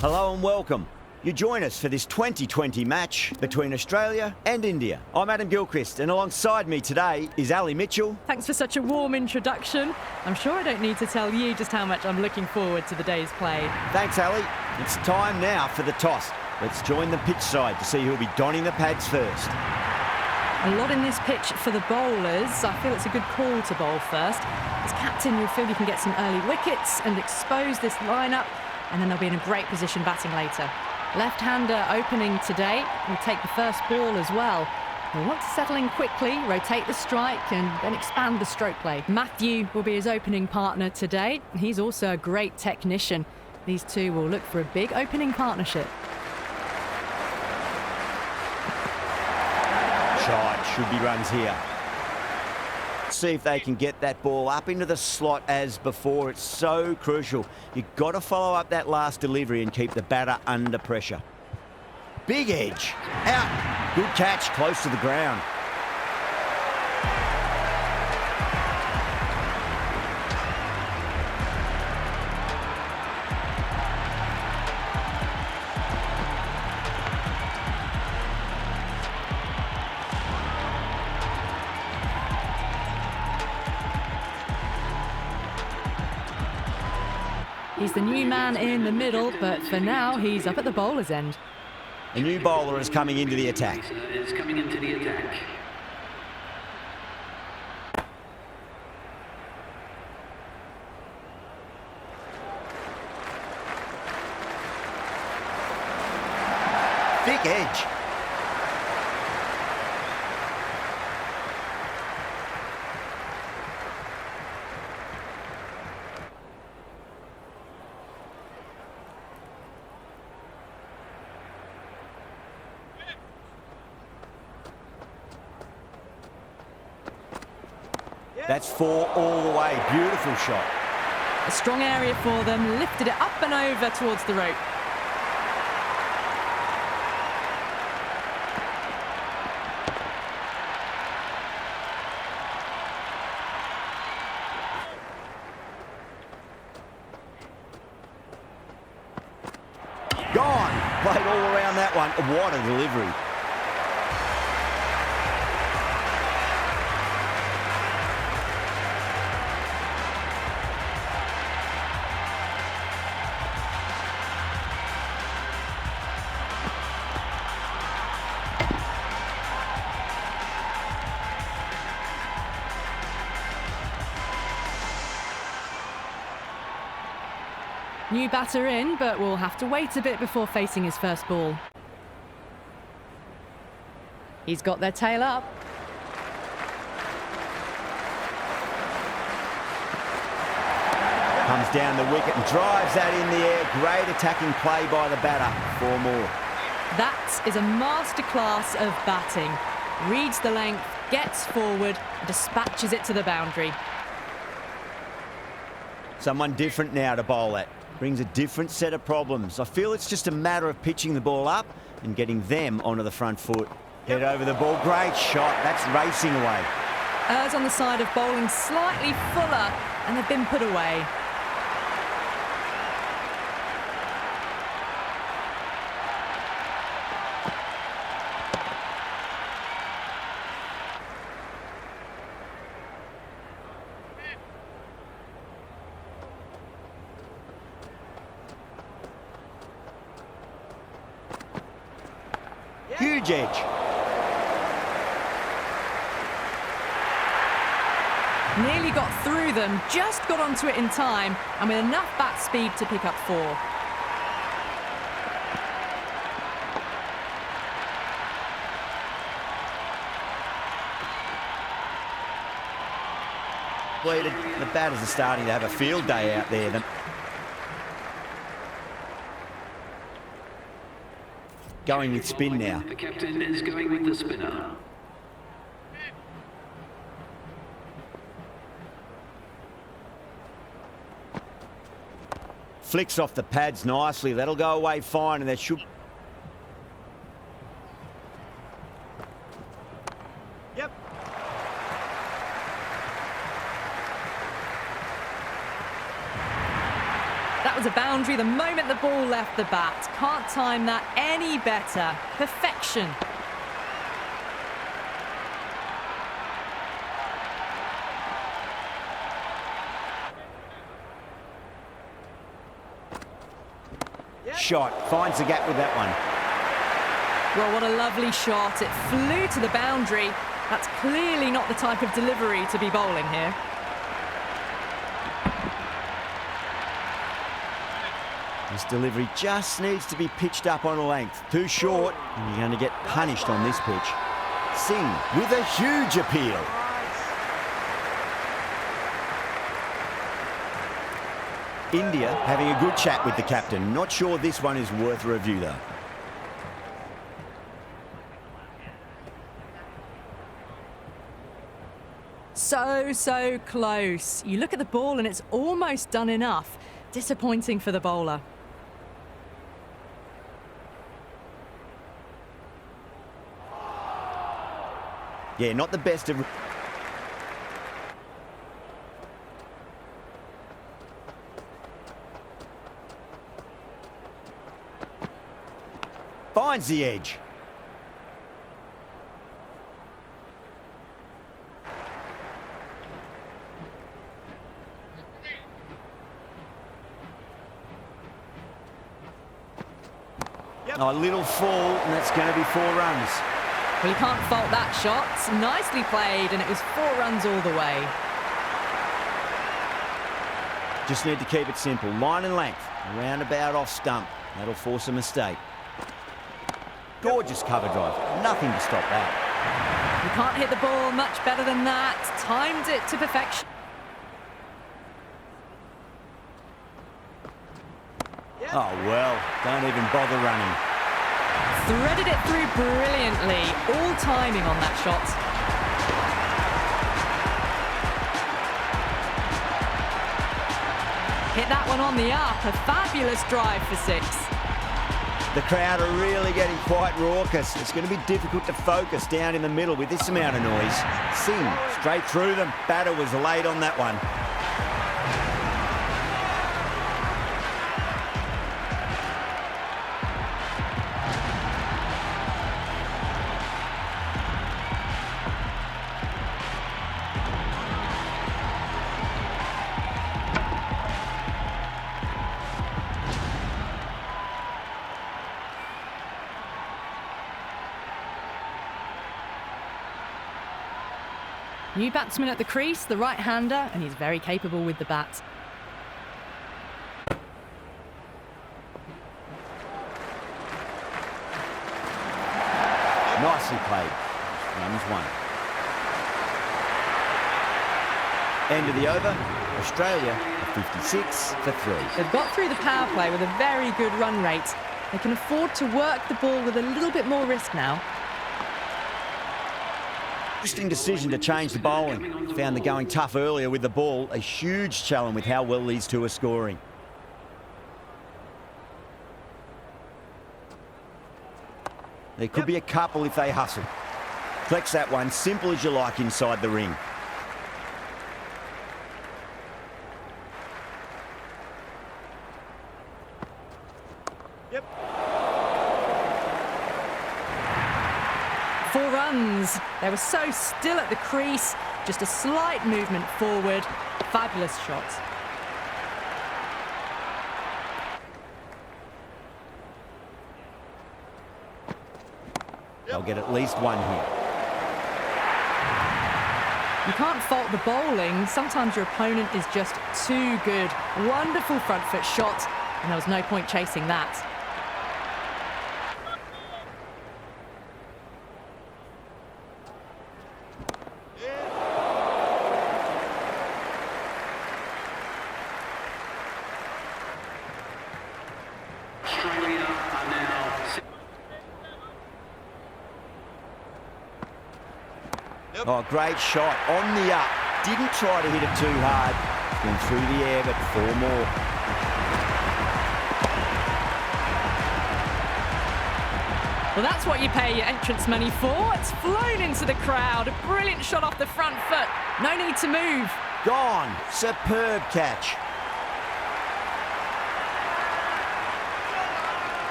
Hello and welcome. You join us for this 2020 match between Australia and India. I'm Hayden Gilchrist, and alongside me today is Ali Mitchell. Thanks for such a warm introduction. I'm sure I don't need to tell you just how much I'm looking forward to the day's play. Thanks, Ali. It's time now for the toss. Let's join the pitch side to see who'll be donning the pads first. A lot in this pitch for the bowlers. I feel it's a good call to bowl first. As captain, you'll feel you can get some early wickets and expose this lineup, and then they'll be in a great position batting later. Left-hander opening today will take the first ball as well. He'll want to settle in quickly, rotate the strike and then expand the stroke play. Matthew will be his opening partner today. He's also a great technician. These two will look for a big opening partnership. Shot, should be runs here. See if they can get that ball up into the slot as before. It's so crucial. You've got to follow up that last delivery and keep the batter under pressure. Big edge. Out. Good catch, close to the ground. He's the new man in the middle, but for now, he's up at the bowler's end. A new bowler is coming into the attack. Thick edge. That's 4 all the way. Beautiful shot. A strong area for them, lifted it up and over towards the rope. Gone. Played all around that one. What a delivery. New batter in, but will have to wait a bit before facing his first ball. He's got their tail up. Comes down the wicket and drives that in the air. Great attacking play by the batter. 4 more. That is a masterclass of batting. Reads the length, gets forward, dispatches it to the boundary. Someone different now to bowl at. Brings a different set of problems. I feel it's just a matter of pitching the ball up and getting them onto the front foot. Head over the ball. Great shot. That's racing away. Errs on the side of bowling slightly fuller, and they've been put away. Huge edge. Nearly got through them, just got onto it in time, and with enough bat speed to pick up 4. The batters are starting to have a field day out there. Going with spin now. The captain is going with the spinner. Flicks off the pads nicely. That'll go away fine, and that should... Yep. That was a boundary the moment the ball left the bat. Can't time that any better. Perfection. Shot, finds the gap with that one. Well, what a lovely shot. It flew to the boundary. That's clearly not the type of delivery to be bowling here. This delivery just needs to be pitched up on a length. Too short, and you're going to get punished on this pitch. Singh with a huge appeal. India having a good chat with the captain. Not sure this one is worth a review, though. So close. You look at the ball and it's almost done enough. Disappointing for the bowler. Yeah, not the best of... Finds the edge. Oh, a little fall, and that's going to be 4 runs. Well, you can't fault that shot. Nicely played, and it was 4 runs all the way. Just need to keep it simple. Line and length. Roundabout off stump. That'll force a mistake. Gorgeous cover drive. Nothing to stop that. You can't hit the ball much better than that. Timed it to perfection. Oh, well, don't even bother running. Threaded it through brilliantly. All timing on that shot. Hit that one on the up. A fabulous drive for 6. The crowd are really getting quite raucous. It's going to be difficult to focus down in the middle with this amount of noise. Singh straight through them. Batter was late on that one. New batsman at the crease, the right-hander, and he's very capable with the bat. Nicely played. Runs 1. End of the over. Australia are 56 for 3. They've got through the power play with a very good run rate. They can afford to work the ball with a little bit more risk now. Interesting decision to change the bowling. Found the going tough earlier with the ball. A huge challenge with how well these two are scoring. There could be a couple if they hustle. Flex that one, simple as you like inside the ring. Yep. 4 runs. They were so still at the crease. Just a slight movement forward. Fabulous shot. They'll get at least 1 here. You can't fault the bowling. Sometimes your opponent is just too good. Wonderful front foot shot, and there was no point chasing that. Australia are now... Oh, great shot on the up. Didn't try to hit it too hard. Went through the air, but 4 more. Well, that's what you pay your entrance money for. It's flown into the crowd. A brilliant shot off the front foot. No need to move. Gone. Superb catch.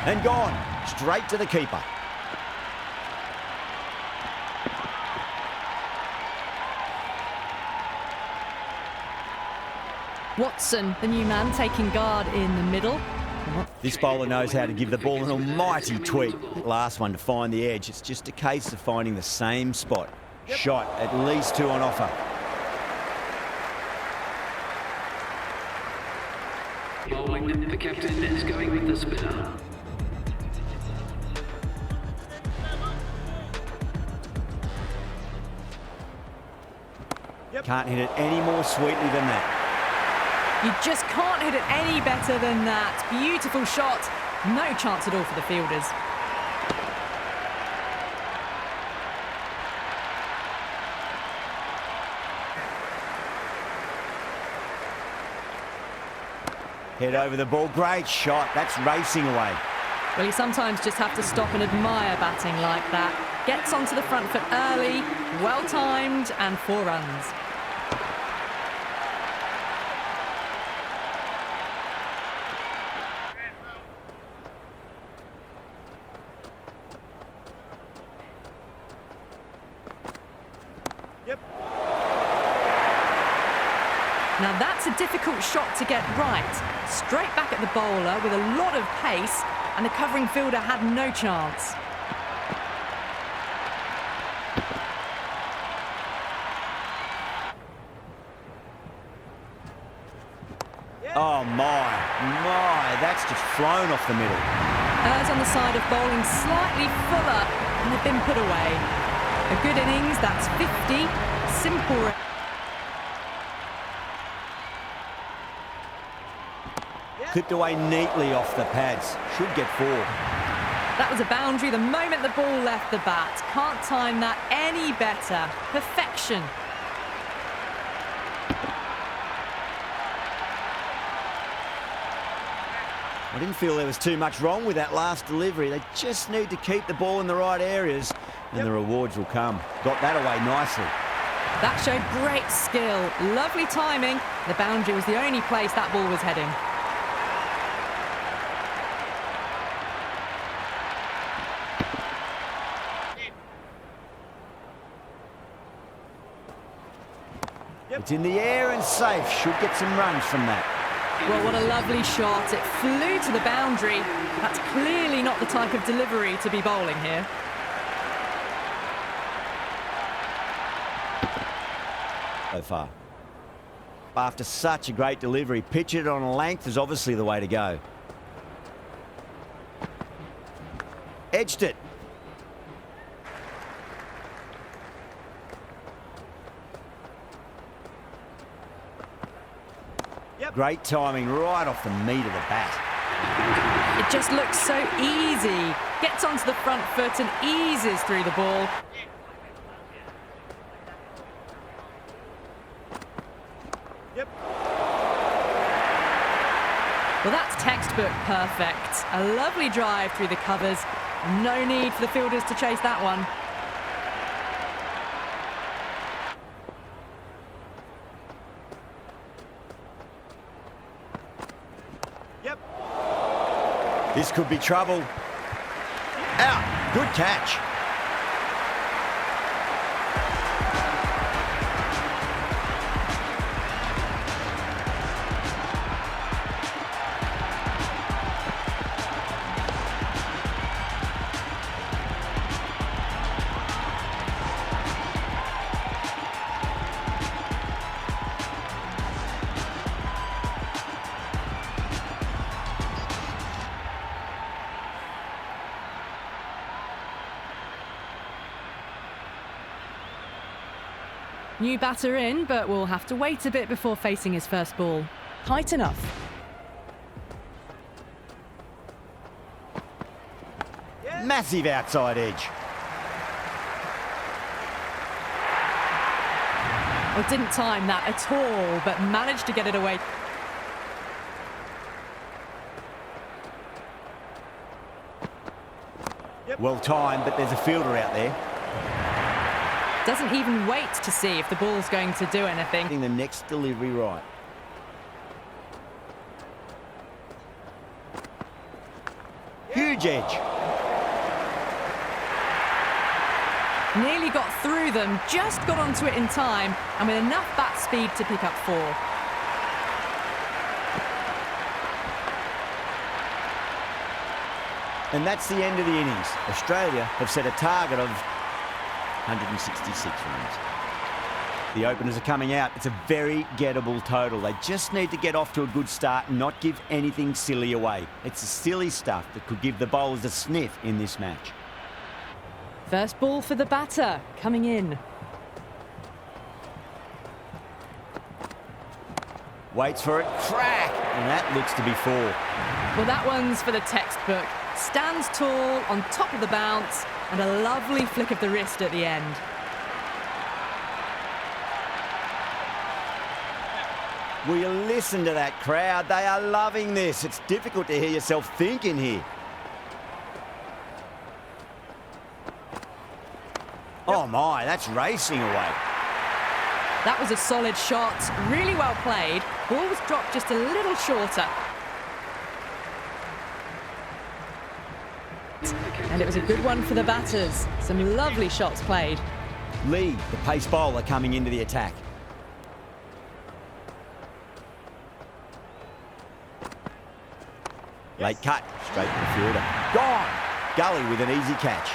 And gone. Straight to the keeper. Watson, the new man, taking guard in the middle. This bowler knows how to give the ball an almighty tweak. Last one to find the edge. It's just a case of finding the same spot. Shot, at least 2 on offer. Bowling, the captain is going with the spinner. Can't hit it any more sweetly than that. You just can't hit it any better than that. Beautiful shot. No chance at all for the fielders. Head over the ball. Great shot. That's racing away. Well, you sometimes just have to stop and admire batting like that. Gets onto the front foot early, well timed, and 4 runs. Now that's a difficult shot to get right. Straight back at the bowler with a lot of pace, and the covering fielder had no chance. Oh my, that's just flown off the middle. Errs on the side of bowling slightly fuller, and they've been put away. A good innings, that's 50. Simple. Clipped away neatly off the pads. Should get 4. That was a boundary the moment the ball left the bat. Can't time that any better. Perfection. I didn't feel there was too much wrong with that last delivery. They just need to keep the ball in the right areas, and the rewards will come. Got that away nicely. That showed great skill. Lovely timing. The boundary was the only place that ball was heading. It's in the air and safe. Should get some runs from that. Well, what a lovely shot. It flew to the boundary. That's clearly not the type of delivery to be bowling here. So far. After such a great delivery, pitch it on a length is obviously the way to go. Edged it. Great timing right off the meat of the bat. It just looks so easy. Gets onto the front foot and eases through the ball. Well, that's textbook perfect. A lovely drive through the covers. No need for the fielders to chase that one. This could be trouble. Out. Good catch. New batter in, but we'll have to wait a bit before facing his first ball. Height enough. Massive outside edge. Well, didn't time that at all, but managed to get it away. Well timed, but there's a fielder out there. Doesn't even wait to see if the ball's going to do anything. Getting the next delivery right. Huge huge edge. Nearly got through them, just got onto it in time, and with enough bat speed to pick up 4. And that's the end of the innings. Australia have set a target of 166 runs. The openers are coming out. It's a very gettable total. They just need to get off to a good start and not give anything silly away. It's the silly stuff that could give the bowlers a sniff in this match. First ball for the batter, coming in. Waits for it, crack! And that looks to be 4. Well, that one's for the textbook. Stands tall, on top of the bounce, and a lovely flick of the wrist at the end. Will you listen to that crowd? They are loving this. It's difficult to hear yourself thinking here. Oh my, that's racing away. That was a solid shot, really well played. Ball was dropped just a little shorter. And it was a good one for the batters. Some lovely shots played. Lee, the pace bowler, coming into the attack. Late cut, straight to the fielder. Gone! Gully with an easy catch.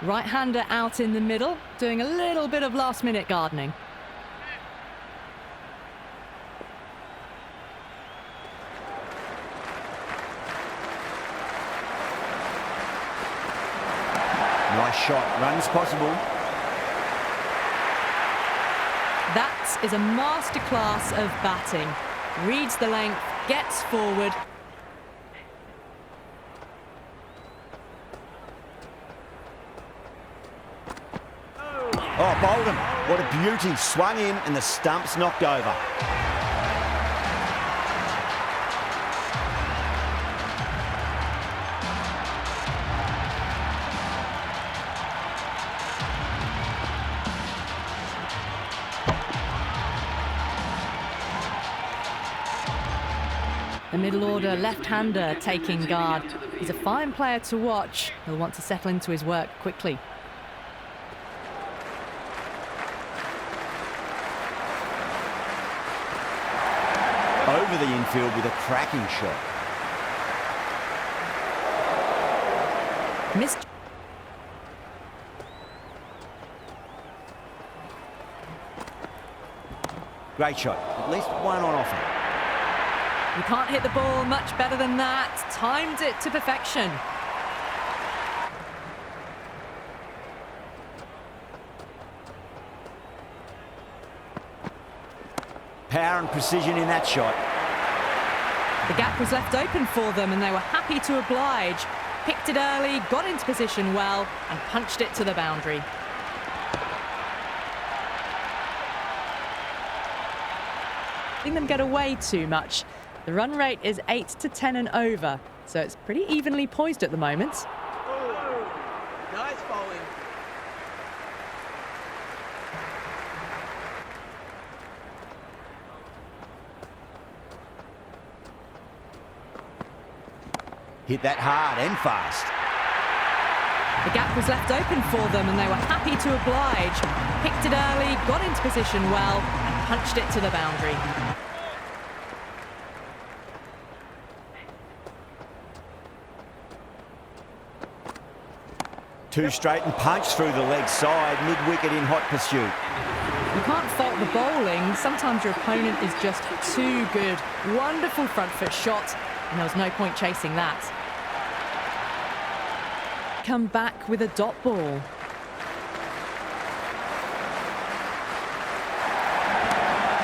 Right-hander out in the middle, doing a little bit of last-minute gardening. Nice shot, runs possible. That is a masterclass of batting. Reads the length, gets forward. Oh, bowled him. What a beauty. Swung in and the stump's knocked over. The middle order left-hander taking guard. He's a fine player to watch. He'll want to settle into his work quickly. Over the infield with a cracking shot. Missed. Great shot. At least one on offer. You can't hit the ball much better than that. Timed it to perfection. Power and precision in that shot. The gap was left open for them and they were happy to oblige. Picked it early, got into position well and punched it to the boundary. Letting them get away too much. The run rate is 8 to 10 and over, so it's pretty evenly poised at the moment. Oh, nice bowling. Hit that hard and fast. The gap was left open for them and they were happy to oblige. Picked it early, got into position well and punched it to the boundary. Two straight and punched through the leg side, mid-wicket in hot pursuit. You can't fault the bowling. Sometimes your opponent is just too good. Wonderful front foot shot, and there was no point chasing that. Come back with a dot ball.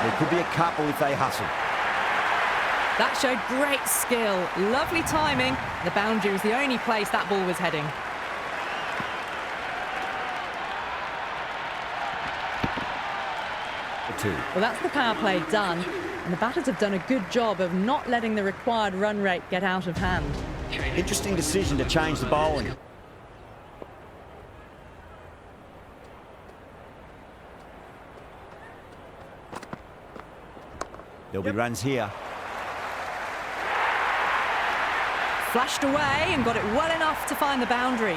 There could be a couple if they hustle. That showed great skill. Lovely timing. The boundary was the only place that ball was heading. 2. Well, that's the power play done, and the batters have done a good job of not letting the required run rate get out of hand. Interesting decision to change the bowling. There'll be runs here. Flashed away and got it well enough to find the boundary.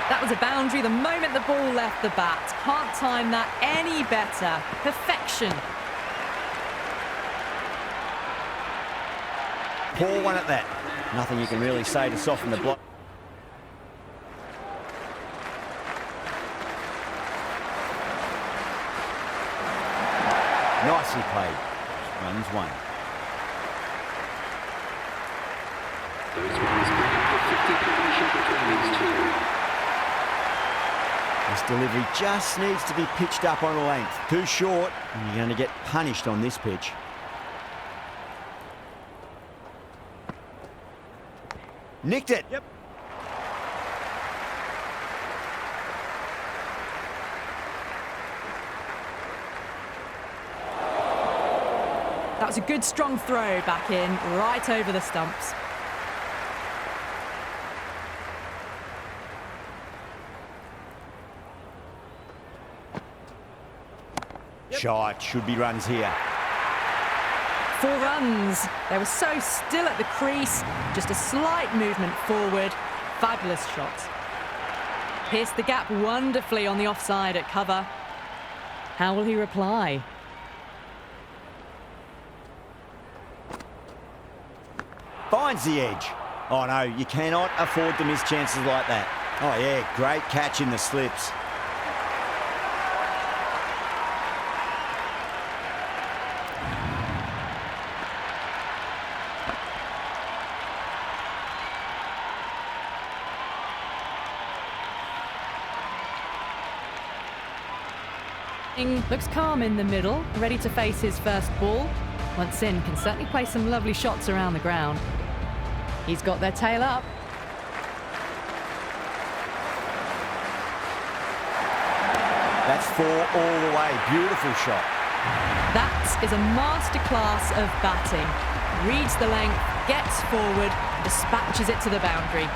That was a boundary the moment the ball left the bat. Can't time that any better. Perfection. Poor one at that. Nothing you can really say to soften the block. Nicely played. Runs 1. Those runs bring up the 50 completion between these two. This delivery just needs to be pitched up on a length. Too short, and you're going to get punished on this pitch. Nicked it. Yep. That was a good strong throw back in, right over the stumps. Shot. Should be runs here. 4 runs. They were so still at the crease. Just a slight movement forward. Fabulous shot. Pierced the gap wonderfully on the offside at cover. How will he reply? Finds the edge. Oh no, you cannot afford to miss chances like that. Oh yeah, great catch in the slips. Looks calm in the middle, ready to face his first ball. Once in, can certainly play some lovely shots around the ground. He's got their tail up. That's 4 all the way. Beautiful shot. That is a masterclass of batting. Reads the length, gets forward, dispatches it to the boundary.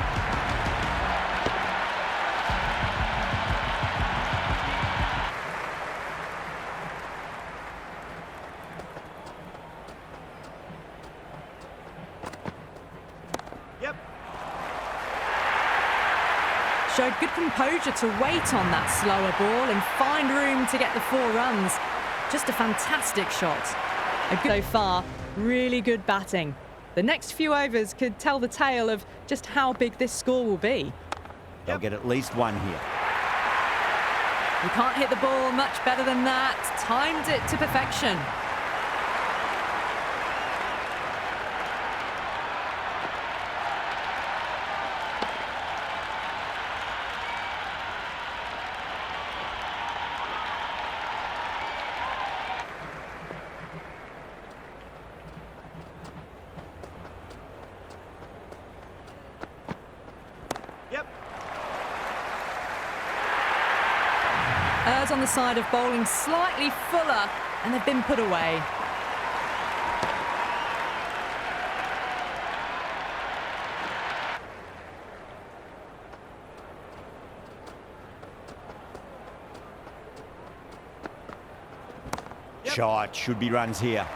Showed good composure to wait on that slower ball and find room to get the 4 runs. Just a fantastic shot. A good so far, really good batting. The next few overs could tell the tale of just how big this score will be. They'll get at least 1 here. You can't hit the ball much better than that. Timed it to perfection. Errs on the side of bowling slightly fuller, and they've been put away. Shot. Should be runs here.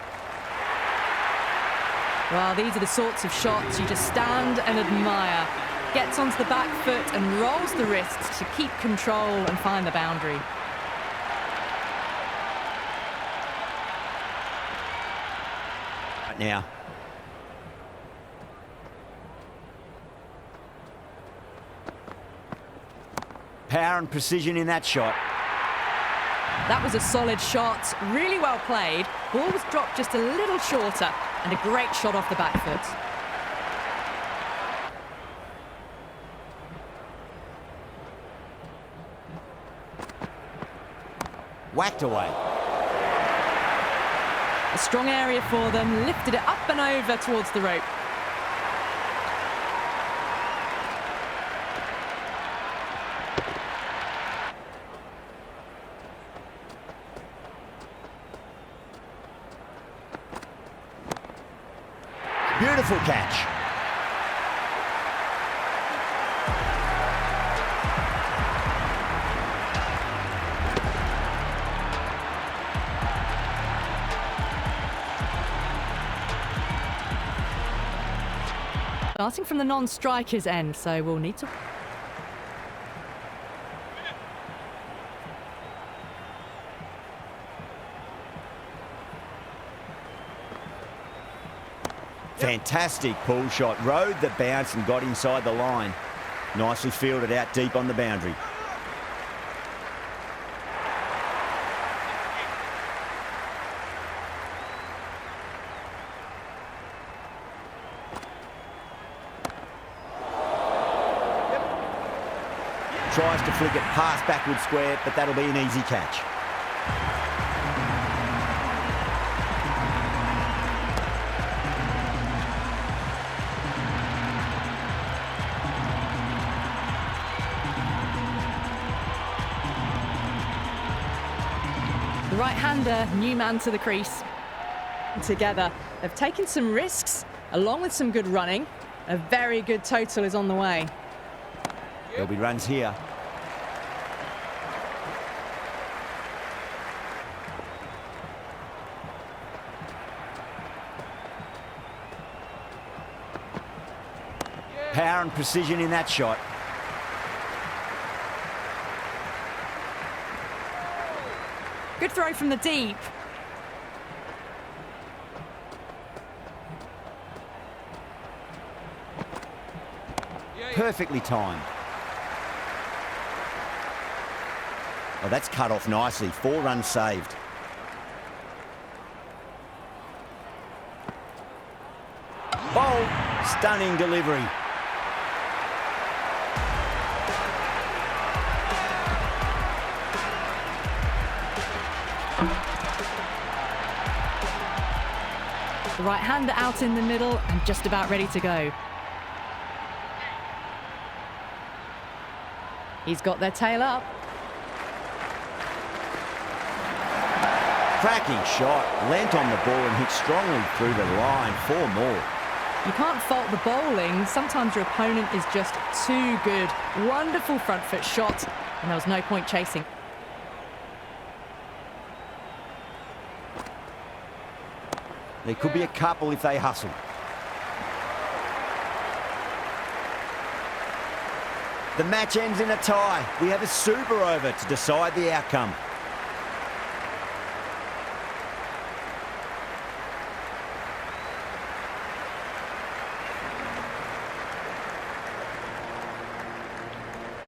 Well, these are the sorts of shots you just stand and admire. Gets onto the back foot and rolls the wrists to keep control and find the boundary. Right now. Power and precision in that shot. That was a solid shot, really well played. Ball was dropped just a little shorter, and a great shot off the back foot. whacked away. A strong area for them, lifted it up and over towards the rope. Beautiful catch. Starting from the non-strikers end, so we'll need to... Fantastic pull shot. Rode the bounce and got inside the line. Nicely fielded out deep on the boundary. Tries to flick it past backward square, but that'll be an easy catch. The right-hander, new man to the crease. Together, they've taken some risks, along with some good running. A very good total is on the way. There'll be runs here. Power and precision in that shot. Good throw from the deep. Perfectly timed. Oh, that's cut off nicely. 4 runs saved. Bold, stunning delivery. The right-hander out in the middle and just about ready to go. He's got their tail up. Cracking shot. Leant on the ball and hit strongly through the line. 4 more. You can't fault the bowling. Sometimes your opponent is just too good. Wonderful front foot shot, and there was no point chasing. There could be a couple if they hustle. The match ends in a tie. We have a super over to decide the outcome.